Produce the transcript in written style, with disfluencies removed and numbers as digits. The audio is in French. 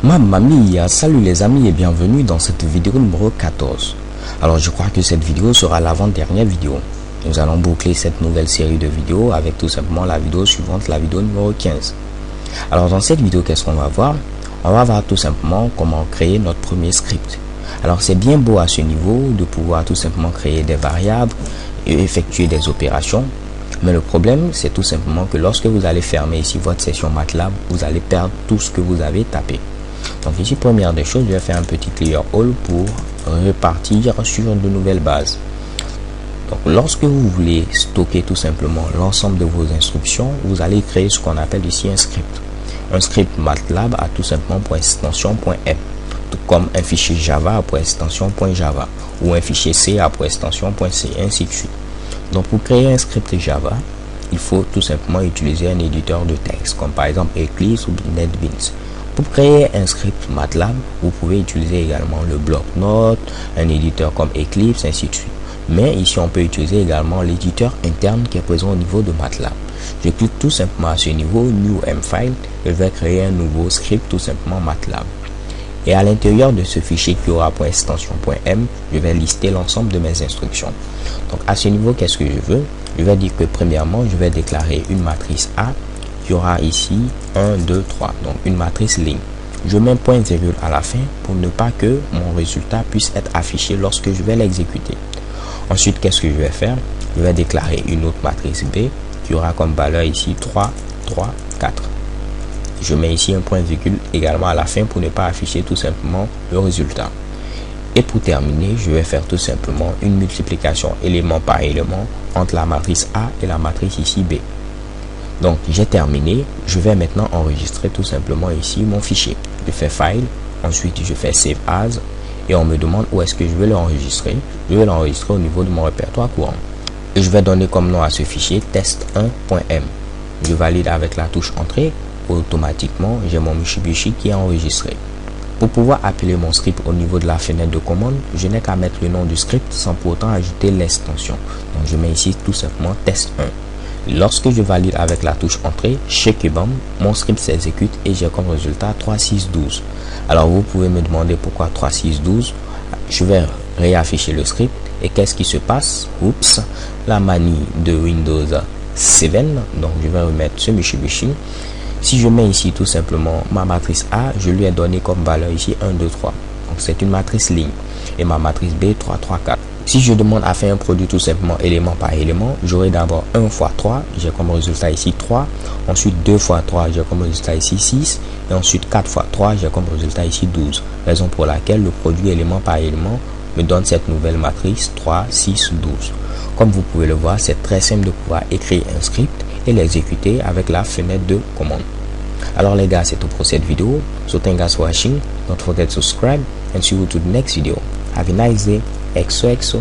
Mamma mia, salut les amis et bienvenue dans cette vidéo numéro 14. Alors je crois que cette vidéo sera l'avant-dernière vidéo. Nous allons boucler cette nouvelle série de vidéos avec tout simplement la vidéo suivante, la vidéo numéro 15. Alors dans cette vidéo, qu'est-ce qu'on va voir? On va voir tout simplement comment créer notre premier script. Alors c'est bien beau à ce niveau de pouvoir tout simplement créer des variables et effectuer des opérations. Mais le problème, c'est tout simplement que lorsque vous allez fermer ici votre session MATLAB, vous allez perdre tout ce que vous avez tapé. Donc ici, première des choses, je vais faire un petit clear all pour repartir sur de nouvelles bases. Donc lorsque vous voulez stocker tout simplement l'ensemble de vos instructions, vous allez créer ce qu'on appelle ici un script. Un script MATLAB à tout simplement .extension.m, tout comme un fichier Java à .extension.java ou un fichier C à .extension.c, ainsi de suite. Donc pour créer un script Java, il faut tout simplement utiliser un éditeur de texte, comme par exemple Eclipse ou NetBeans. Pour créer un script MATLAB, vous pouvez utiliser également le bloc-notes, un éditeur comme Eclipse, ainsi de suite. Mais ici, on peut utiliser également l'éditeur interne qui est présent au niveau de MATLAB. Je clique tout simplement à ce niveau, New M-File, et je vais créer un nouveau script tout simplement MATLAB. Et à l'intérieur de ce fichier qui aura .extension.m, je vais lister l'ensemble de mes instructions. Donc à ce niveau, qu'est-ce que je veux? Je vais dire que premièrement, je vais déclarer une matrice A qui aura ici 1, 2, 3, donc une matrice ligne. Je mets un point virgule à la fin pour ne pas que mon résultat puisse être affiché lorsque je vais l'exécuter. Ensuite, qu'est-ce que je vais faire? Je vais déclarer une autre matrice B qui aura comme valeur ici 3, 3, 4. Je mets ici un point virgule également à la fin pour ne pas afficher tout simplement le résultat. Et pour terminer, je vais faire tout simplement une multiplication élément par élément entre la matrice A et la matrice ici B. Donc j'ai terminé, je vais maintenant enregistrer tout simplement ici mon fichier. Je fais File, ensuite je fais Save As et on me demande où est-ce que je vais l'enregistrer. Je vais l'enregistrer au niveau de mon répertoire courant. Et je vais donner comme nom à ce fichier test1.m. Je valide avec la touche Entrée. Automatiquement, j'ai mon Mitsubishi qui est enregistré. Pour pouvoir appeler mon script au niveau de la fenêtre de commande, je n'ai qu'à mettre le nom du script sans pour autant ajouter l'extension. Donc je mets ici tout simplement test1. Lorsque je valide avec la touche Entrée, chez Kebam, mon script s'exécute et j'ai comme résultat 3612. Alors vous pouvez me demander pourquoi 3612. Je vais réafficher le script et qu'est-ce qui se passe? Oups, la manie de Windows 7. Donc je vais remettre ce Mitsubishi. Si je mets ici tout simplement ma matrice A, je lui ai donné comme valeur ici 1, 2, 3. Donc c'est une matrice ligne. Et ma matrice B, 3, 3, 4. Si je demande à faire un produit tout simplement élément par élément, j'aurai d'abord 1 fois 3, j'ai comme résultat ici 3. Ensuite 2 fois 3, j'ai comme résultat ici 6. Et ensuite 4 fois 3, j'ai comme résultat ici 12. Raison pour laquelle le produit élément par élément me donne cette nouvelle matrice 3, 6, 12. Comme vous pouvez le voir, c'est très simple de pouvoir écrire un script et l'exécuter avec la fenêtre de commande. Alors les gars, c'est tout pour cette vidéo. So thanks guys for watching. Don't forget to subscribe and see you to the next video. Have a nice day. XOXO.